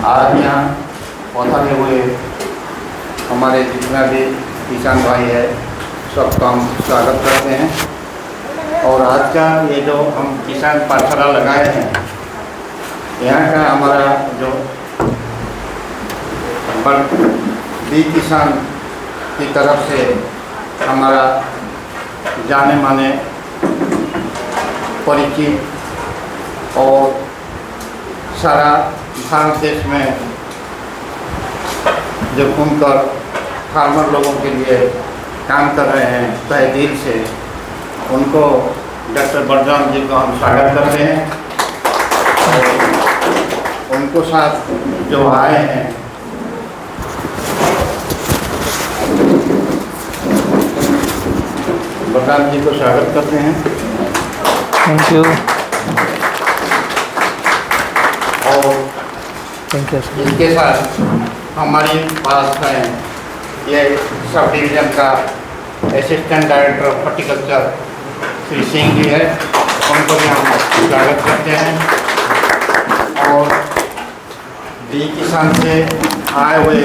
आज यहाँ पौधाए हुए हमारे जितना भी किसान भाई है सबका हम स्वागत करते हैं। और आज का ये जो हम किसान पाठशाला लगाए हैं, यहाँ का हमारा जो बी किसान की तरफ से हमारा जाने माने परिचित और सारा भारत देश में जो घूमकर फार्मर लोगों के लिए काम कर रहे हैं तहे दिल से, उनको डॉक्टर बलराम जी को हम स्वागत करते हैं। और उनको साथ जो आए हैं बलराम जी को स्वागत करते हैं। Thank you. और थैंक यू। इसके साथ हमारे पास है ये सब डिवीज़न का assistant director of horticulture Shri Singh ji है, उनको भी हम स्वागत करते हैं। और बी किसान से आए हुए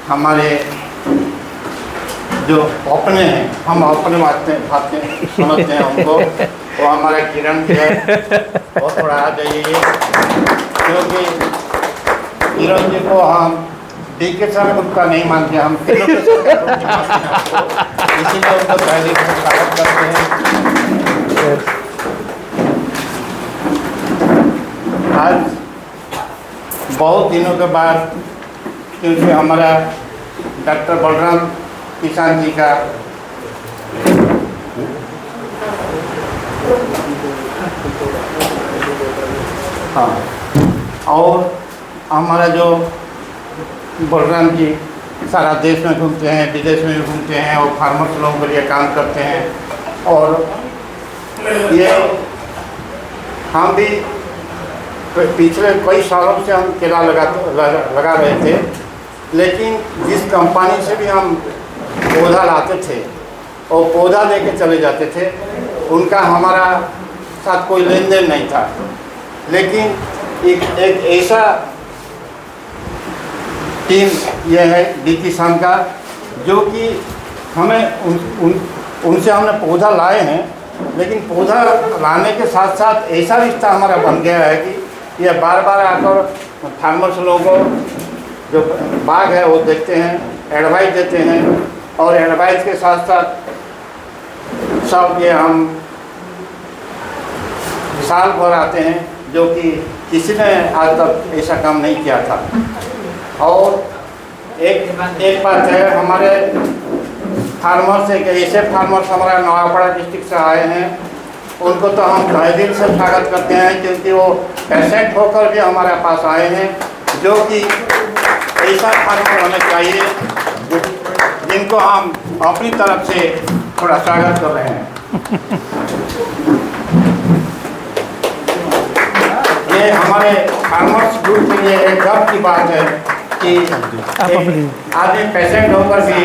हमारे जो अपने हैं, हम अपने बातें समझते हैं उनको, वो हमारा किरण जी है, वो थोड़ा आ जाइए, क्योंकि किरण जी को हम डी के साथ ग्रुप का नहीं मानते, हम तीनों के साथ ग्रुप की मानते हैं आपको, इसीलिए उनको पहले से स्वागत करते हैं। आज बहुत दिनों के बाद, क्योंकि हमारा डॉक्टर बलराम किसान जी का हाँ, और हमारा जो बलराम जी सारा देश में घूमते हैं, विदेश में भी घूमते हैं और फार्मर्स लोगों के लिए काम करते हैं। और ये हम भी पिछले कई सालों से हम केला लगा रहे थे, लेकिन जिस कंपनी से भी हम पौधा लाते थे और पौधा लेके चले जाते थे, उनका हमारा साथ कोई लेन देन नहीं था। लेकिन एक ऐसा टीम यह है डी किसान का, जो कि हमें उनसे हमने पौधा लाए हैं, लेकिन पौधा लाने के साथ साथ ऐसा रिश्ता हमारा बन गया है कि यह बार बार आकर फार्मर्स लोगों जो बाग है वो देखते हैं, एडवाइस देते हैं, और एडवाइस के साथ साथ सब ये हम साल भर आते हैं, जो कि किसी ने आज तक ऐसा काम नहीं किया था। और एक बात है, हमारे फार्मर्स एक ऐसे फार्मर्स हमारा नवापड़ा डिस्ट्रिक्ट से आए हैं, उनको तो हम तहे दिल से स्वागत करते हैं, क्योंकि वो पेशेंट होकर भी हमारे पास आए हैं, जो कि ऐसा फार्मर होना चाहिए जिनको हम अपनी तरफ से थोड़ा स्वागत कर रहे हैं। ये हमारे फार्मर्स ग्रुप के लिए एक गर्व की बात है कि आदमी पेशेंट होकर भी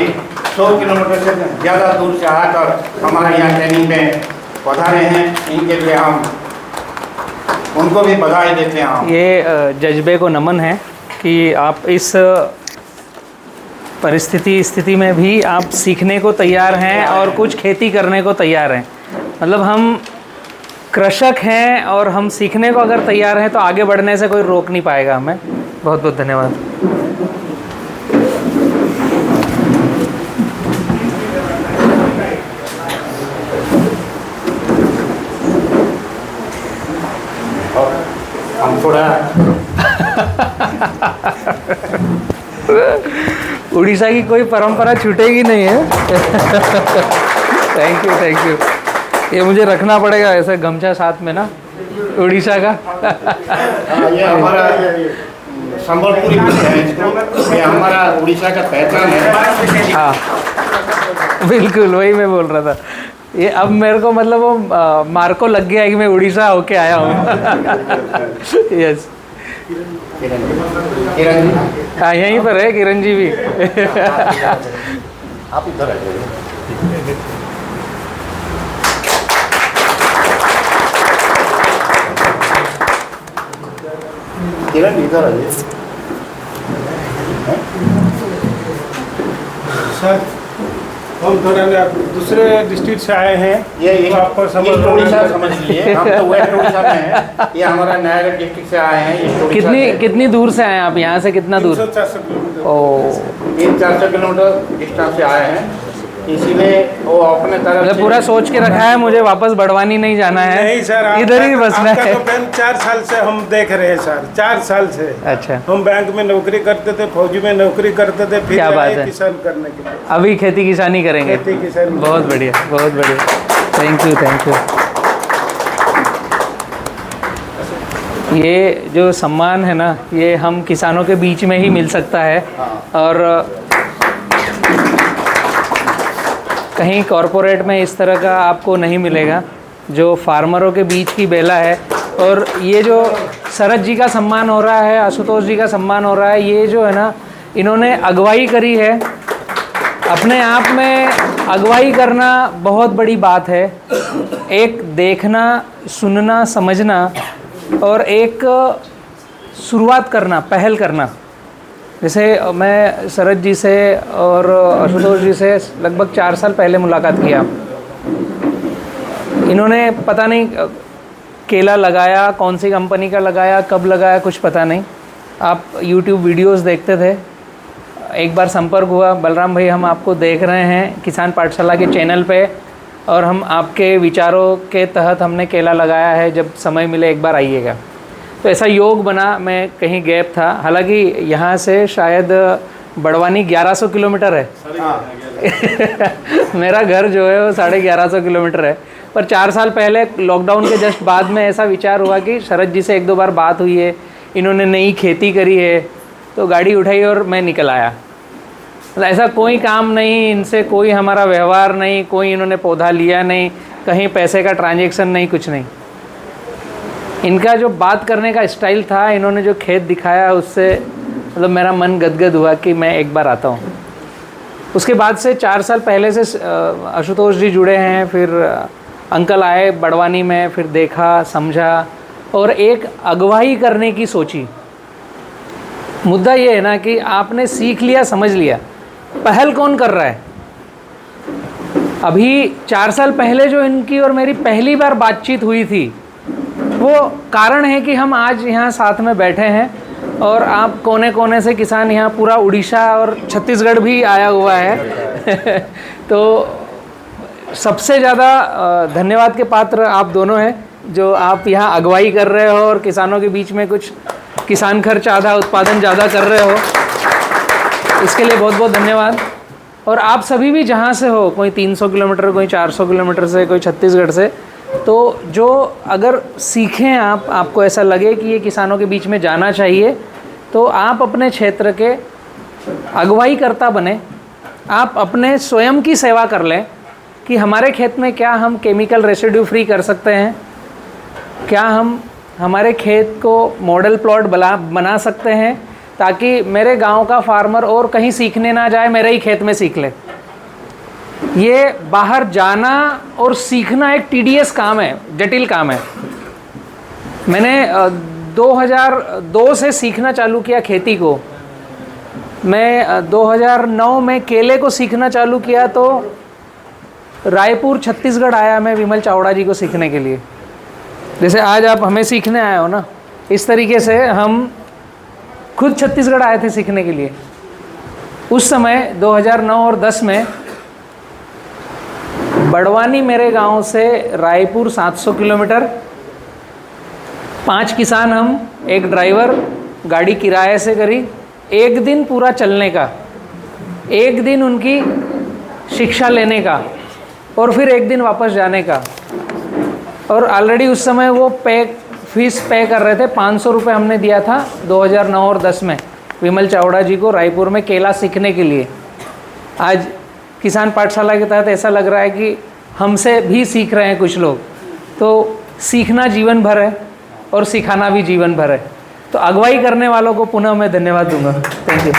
100 किलोमीटर से ज़्यादा दूर से आकर हमारे यहाँ ट्रेनिंग में पधारे हैं। इनके लिए हम उनको भी बधाई देते हैं। ये जज्बे को नमन है कि आप इस स्थिति में भी आप सीखने को तैयार हैं और कुछ खेती करने को तैयार हैं। मतलब हम कृषक हैं और हम सीखने को अगर तैयार हैं तो आगे बढ़ने से कोई रोक नहीं पाएगा हमें। बहुत बहुत धन्यवाद। हम थोड़ा उड़ीसा की कोई परंपरा छूटेगी नहीं है। Thank you thank you. ये मुझे रखना पड़ेगा ऐसे गमछा साथ में ना, उड़ीसा का। ये हमारा संबलपुरी है, इसको ये हमारा उड़ीसा का पहचान है। हाँ बिल्कुल, वही मैं बोल रहा था। ये अब मेरे को मतलब वो मार्को लग गया है कि मैं उड़ीसा होके आया हूँ। यस किरण जी, हाँ यहीं पर है किरण जी भी। आप इधर आ जाइए। किरण इधर आइए। सर हम थोड़ा दूसरे डिस्ट्रिक्ट से आए हैं। ये तो आपको ईस्ट उड़ीसा समझ लिए, हम तो वेस्ट उड़ीसा में हैं। ये हमारा नयागढ़ डिस्ट्रिक्ट से आए हैं। ईस्ट उड़ीसा से। कितनी दूर से आए हैं आप? यहाँ से कितना दूर? 300-400 किलोमीटर। ओ, 300-400 किलोमीटर डिस्टेंस से आए हैं, इसीलिए वो अपने तरफ मतलब से पूरा सोच के रखा है मुझे वापस बड़वानी नहीं जाना है, नहीं सर, इधर ही बसना आपका है। तो बैंक 4 साल से हम देख रहे हैं सर, 4 साल से। अच्छा, हम बैंक में नौकरी करते थे, फौजी में नौकरी करते थे, फिर क्या बात आए है। किसान करने के लिए। अभी खेती किसानी करेंगे। खेती किसानी। बहुत बढ़िया, बहुत बढ़िया। Thank you, thank you. ये जो सम्मान है ना, ये हम किसानों के बीच में ही मिल सकता है, और कहीं कॉरपोरेट में इस तरह का आपको नहीं मिलेगा, जो फार्मरों के बीच की बेला है। और ये जो शरद जी का सम्मान हो रहा है, आशुतोष जी का सम्मान हो रहा है, ये जो है ना, इन्होंने अगुवाई करी है। अपने आप में अगुवाई करना बहुत बड़ी बात है। एक देखना, सुनना, समझना, और एक शुरुआत करना, पहल करना। जैसे मैं शरद जी से और आशुतोष जी से लगभग 4 साल पहले मुलाकात किया। इन्होंने पता नहीं केला लगाया, कौन सी कंपनी का लगाया, कब लगाया, कुछ पता नहीं। आप YouTube वीडियोस देखते थे। एक बार संपर्क हुआ, बलराम भाई हम आपको देख रहे हैं किसान पाठशाला के चैनल पे, और हम आपके विचारों के तहत हमने केला लगाया है, जब समय मिले एक बार आइएगा। तो ऐसा योग बना। मैं कहीं गैप था, हालांकि यहाँ से शायद बड़वानी 1100 किलोमीटर है। मेरा घर जो है वो 1150 किलोमीटर है। पर 4 साल पहले लॉकडाउन के जस्ट बाद में ऐसा विचार हुआ कि शरद जी से 1-2 बार बात हुई है, इन्होंने नई खेती करी है, तो गाड़ी उठाई और मैं निकल आया। मतलब ऐसा कोई काम नहीं, इनसे कोई हमारा व्यवहार नहीं, कोई इन्होंने पौधा लिया नहीं, कहीं पैसे का ट्रांजैक्शन नहीं, कुछ नहीं। इनका जो बात करने का स्टाइल था, इन्होंने जो खेत दिखाया, उससे मतलब मेरा मन गदगद हुआ कि मैं एक बार आता हूँ। उसके बाद से 4 साल पहले से आशुतोष जी जुड़े हैं। फिर अंकल आए बड़वानी में, फिर देखा, समझा, और एक अगुवाई करने की सोची। मुद्दा ये है ना कि आपने सीख लिया, समझ लिया, पहल कौन कर रहा है? अभी 4 साल पहले जो इनकी और मेरी पहली बार बातचीत हुई थी, वो कारण है कि हम आज यहाँ साथ में बैठे हैं, और आप कोने कोने से किसान, यहाँ पूरा उड़ीसा और छत्तीसगढ़ भी आया हुआ है। तो सबसे ज़्यादा धन्यवाद के पात्र आप दोनों हैं, जो आप यहाँ अगुवाई कर रहे हो और किसानों के बीच में कुछ किसान खर्च आधा, उत्पादन ज़्यादा कर रहे हो। इसके लिए बहुत बहुत धन्यवाद। और आप सभी भी जहाँ से हो, कोई 300 किलोमीटर, कोई 400 किलोमीटर से, कोई छत्तीसगढ़ से, तो जो अगर सीखें आपको ऐसा लगे कि ये किसानों के बीच में जाना चाहिए, तो आप अपने क्षेत्र के अगुवाई करता बने। आप अपने स्वयं की सेवा कर लें कि हमारे खेत में क्या हम केमिकल रेसिड्यू फ्री कर सकते हैं, क्या हम हमारे खेत को मॉडल प्लॉट बना सकते हैं, ताकि मेरे गांव का फार्मर और कहीं सीखने ना जाए, मेरे ही खेत में सीख ले। ये बाहर जाना और सीखना एक टीडीएस काम है, जटिल काम है। मैंने 2002 से सीखना चालू किया खेती को। मैं 2009 में केले को सीखना चालू किया, तो रायपुर छत्तीसगढ़ आया मैं विमल चावड़ा जी को सीखने के लिए। जैसे आज आप हमें सीखने आए हो ना, इस तरीके से हम खुद छत्तीसगढ़ आए थे सीखने के लिए। उस समय 2009 और 10 में बड़वानी मेरे गांव से रायपुर 700 किलोमीटर, 5 किसान हम, एक ड्राइवर, गाड़ी किराए से करी, 1 दिन पूरा चलने का, 1 दिन उनकी शिक्षा लेने का, और फिर 1 दिन वापस जाने का। और ऑलरेडी उस समय वो फीस पे कर रहे थे। 500 रुपये हमने दिया था 2009 और 10 में विमल चावड़ा जी को रायपुर में केला सीखने के लिए। आज किसान पाठशाला के तहत ऐसा लग रहा है कि हमसे भी सीख रहे हैं कुछ लोग। तो सीखना जीवन भर है और सिखाना भी जीवन भर है। तो अगुवाई करने वालों को पुनः मैं धन्यवाद दूंगा। Thank you.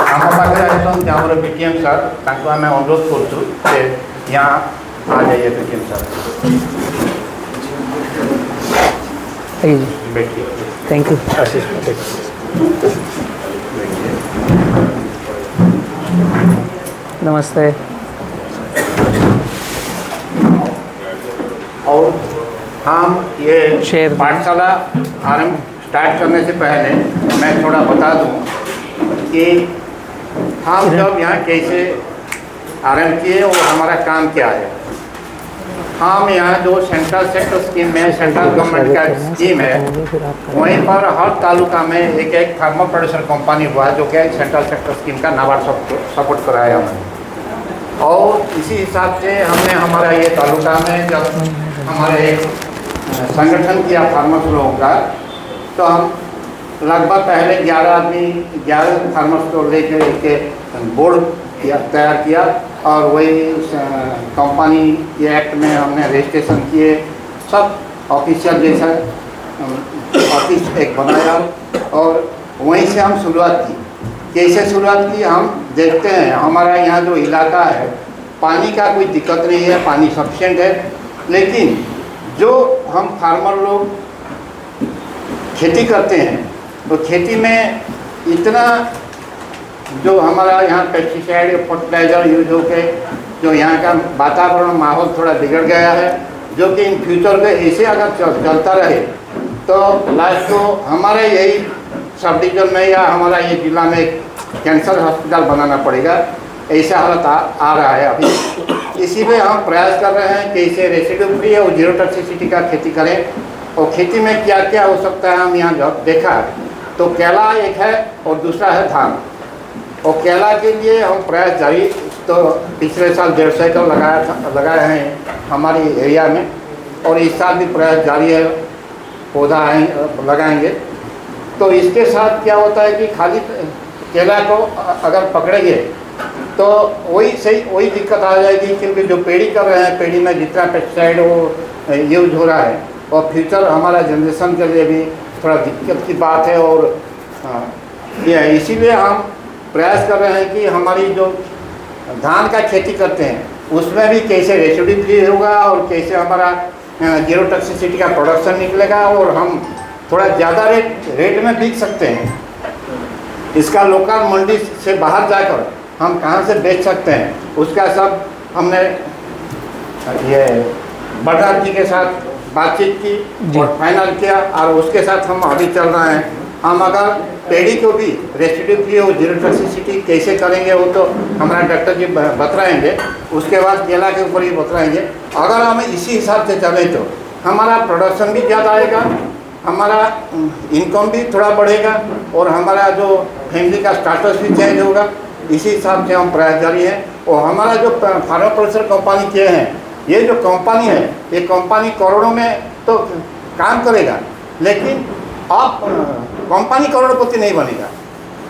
ଆମ ପାଖରେ ଆସୁଛନ୍ତି ଆମର ବିଟିଏମ୍ ସାର୍, ତାଙ୍କୁ ଆମେ ଅନୁରୋଧ କରୁଛୁ ଯେ यहाँ आ जाइए बिटिएम साहब। बैठिए। Thank you. आशीष नमस्ते। और हम ये शेर पाठशाला आरंभ स्टार्ट करने से पहले मैं थोड़ा बता दूं कि हम जब यहाँ कैसे आरंभ किए और हमारा काम क्या है। हम यहाँ जो सेंट्रल सेक्टर स्कीम में सेंट्रल गवर्नमेंट का स्कीम है, वहीं पर हर तालुका में एक एक फार्मर प्रोड्यूसर कंपनी हुआ जो कि सेंट्रल सेक्टर स्कीम का नाबार्ड सपोर्ट कराया हमने। और इसी हिसाब से हमने हमारा ये तालुका में जब हमारे एक संगठन किया फार्मर्स लोगों का, तो हम लगभग पहले 11 फार्मर्स को लेकर एक बोर्ड तैयार किया और वही कंपनी के एक्ट में हमने रजिस्ट्रेशन किए, सब ऑफिशियल जैसा ऑफिस एक बनाया और वहीं से हम शुरुआत की। कैसे शुरुआत की हम देखते हैं, हमारा यहाँ जो इलाका है पानी का कोई दिक्कत नहीं है, पानी सफिशेंट है, लेकिन जो हम फार्मर लोग खेती करते हैं तो खेती में इतना जो हमारा यहाँ पेस्टिसाइड फर्टिलाइज़र यूज होके जो यहाँ का वातावरण माहौल थोड़ा बिगड़ गया है, जो कि इन फ्यूचर में ऐसे अगर चलता रहे तो लास्ट को हमारे यही सब डिवीजन में या हमारा ये जिला में एक कैंसर हॉस्पिटल बनाना पड़ेगा, ऐसा हालत आ रहा है अभी। इसी में हम प्रयास कर रहे हैं कि इसे रेसिड्यू फ्री और जीरो टॉक्सिसिटी का खेती करें। और खेती में क्या क्या हो सकता है हम यहाँ जब देखा तो केला एक है और दूसरा है धान। और केला के लिए हम प्रयास जारी तो पिछले साल 150 एकड़ लगाए हैं हमारी एरिया में, और इस साल भी प्रयास जारी है, पौधा लगाएंगे। तो इसके साथ क्या होता है कि खाली केला को अगर पकड़ेंगे तो वही दिक्कत आ जाएगी, क्योंकि जो पेड़ी कर रहे हैं, पेड़ी में जितना पेस्टिसाइड वो यूज हो रहा है और फ्यूचर हमारा जनरेशन के लिए भी थोड़ा दिक्कत की बात है। और ये इसीलिए हम प्रयास कर रहे हैं कि हमारी जो धान का खेती करते हैं उसमें भी कैसे रेसिड्यू फ्री होगा और कैसे हमारा जीरो टॉक्सिसिटी का प्रोडक्शन निकलेगा और हम थोड़ा ज़्यादा रेट में बिक सकते हैं। इसका लोकल मंडी से बाहर जाकर हम कहाँ से बेच सकते हैं, उसका सब हमने ये बलराम जी के साथ बातचीत की और फाइनल किया। और उसके साथ हम अभी चल रहे हैं, हम अगर पेड़ी को भी रेसिड्यू फ्री और जीरो टॉक्सिसिटी कैसे करेंगे वो तो हमारा डॉक्टर जी बतलाएंगे, उसके बाद केला के ऊपर ही बतलाएंगे। अगर हम इसी हिसाब से चलें तो हमारा प्रोडक्शन भी ज़्यादा आएगा, हमारा इनकम भी थोड़ा बढ़ेगा और हमारा जो फैमिली का स्टाटस भी चेंज होगा। इसी हिसाब से हम प्रयास जारी है। और हमारा जो फार्मर प्रोड्यूसर कंपनी किए हैं, ये जो कंपनी है ये कंपनी करोड़ों में तो काम करेगा, लेकिन आप कंपनी करोड़पति नहीं बनेगा।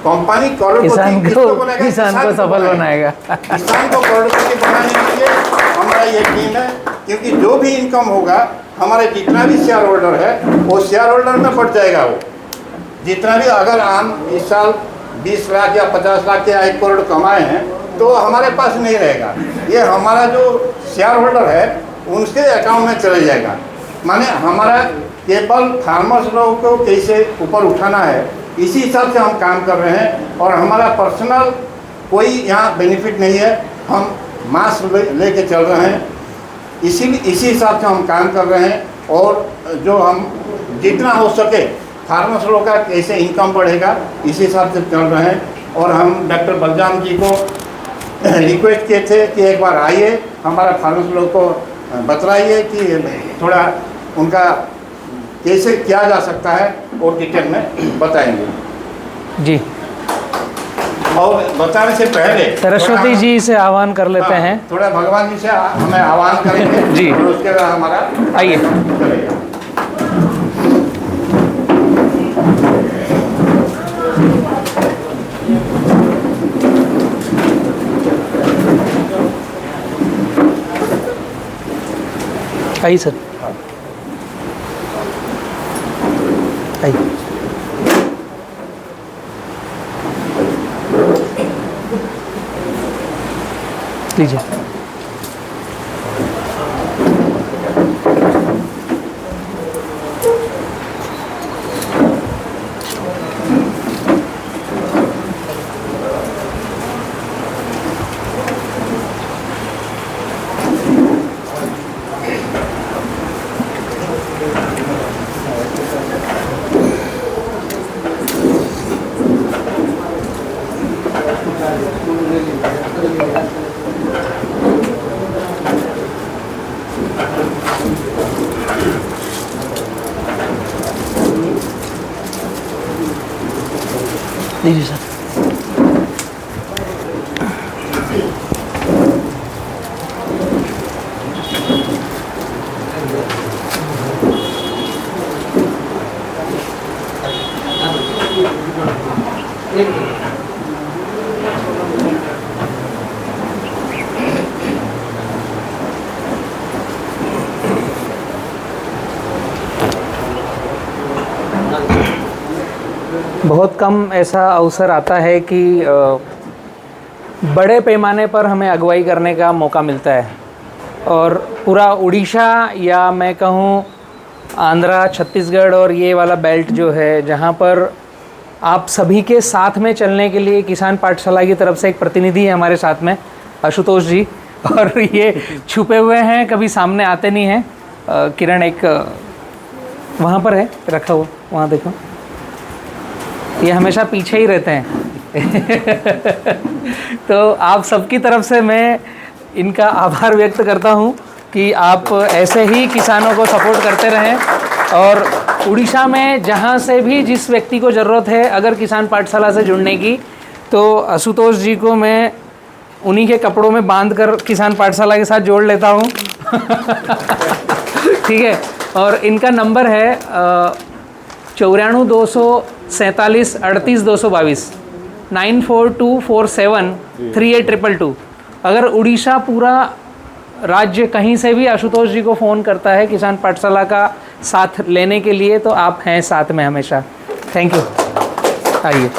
कंपनी करोड़पति किसान को सफल बनाएगा। किसान को करोड़पति बनाने के लिए हमारा ये टीम है, क्योंकि जो भी इनकम होगा हमारे जितना भी शेयर होल्डर है वो शेयर होल्डर में बढ़ जाएगा। वो जितना भी अगर हम इस साल 20 लाख या 50 लाख या 1 करोड़ कमाए हैं तो हमारे पास नहीं रहेगा, ये हमारा जो शेयर होल्डर है उनके अकाउंट में चले जाएगा। माने हमारा केवल फार्मर्स लोगों को कैसे ऊपर उठाना है इसी हिसाब से हम काम कर रहे हैं। और हमारा पर्सनल कोई यहाँ बेनिफिट नहीं है, हम मास लेके चल रहे हैं, इसी हिसाब से हम काम कर रहे हैं। और जो हम जितना हो सके फार्मर्स लोगों का कैसे इनकम बढ़ेगा इसी हिसाब से चल रहे हैं। और हम डॉक्टर बलराम जी को रिक्वेस्ट किए थे कि एक बार आइए, हमारा फार्मर्स लोगों को बतलाइए कि थोड़ा उनका कैसे किया जा सकता है और डिटेल में बताएंगे जी। और बताने से पहले सरस्वती जी से आह्वान कर लेते हैं। थोड़ा भगवान जी से हमें आह्वान करेंगे जी। और उसके बाद हमारा आइए। चलेगा। आइए सर, आइए। लीजिए। लीजिए सर। बहुत कम ऐसा अवसर आता है कि बड़े पैमाने पर हमें अगुवाई करने का मौका मिलता है, और पूरा उड़ीसा या मैं कहूँ आंध्रा, छत्तीसगढ़ और ये वाला बेल्ट जो है, जहाँ पर आप सभी के साथ में चलने के लिए किसान पाठशाला की तरफ से एक प्रतिनिधि है हमारे साथ में, आशुतोष जी, और ये छुपे हुए हैं, कभी सामने आते नहीं हैं। किरण एक वहाँ पर है रखा हुआ, वहाँ देखो, ये हमेशा पीछे ही रहते हैं। तो आप सबकी तरफ से मैं इनका आभार व्यक्त करता हूँ कि आप ऐसे ही किसानों को सपोर्ट करते रहें, और उड़ीसा में जहाँ से भी जिस व्यक्ति को ज़रूरत है अगर किसान पाठशाला से जुड़ने की, तो आशुतोष जी को मैं उन्हीं के कपड़ों में बांधकर किसान पाठशाला के साथ जोड़ लेता हूँ। ठीक है, और इनका नंबर है 94-247-38-222 9424738222। अगर उड़ीसा पूरा राज्य कहीं से भी आशुतोष जी को फ़ोन करता है किसान पाठशाला का साथ लेने के लिए, तो आप हैं साथ में हमेशा। Thank you. आइए।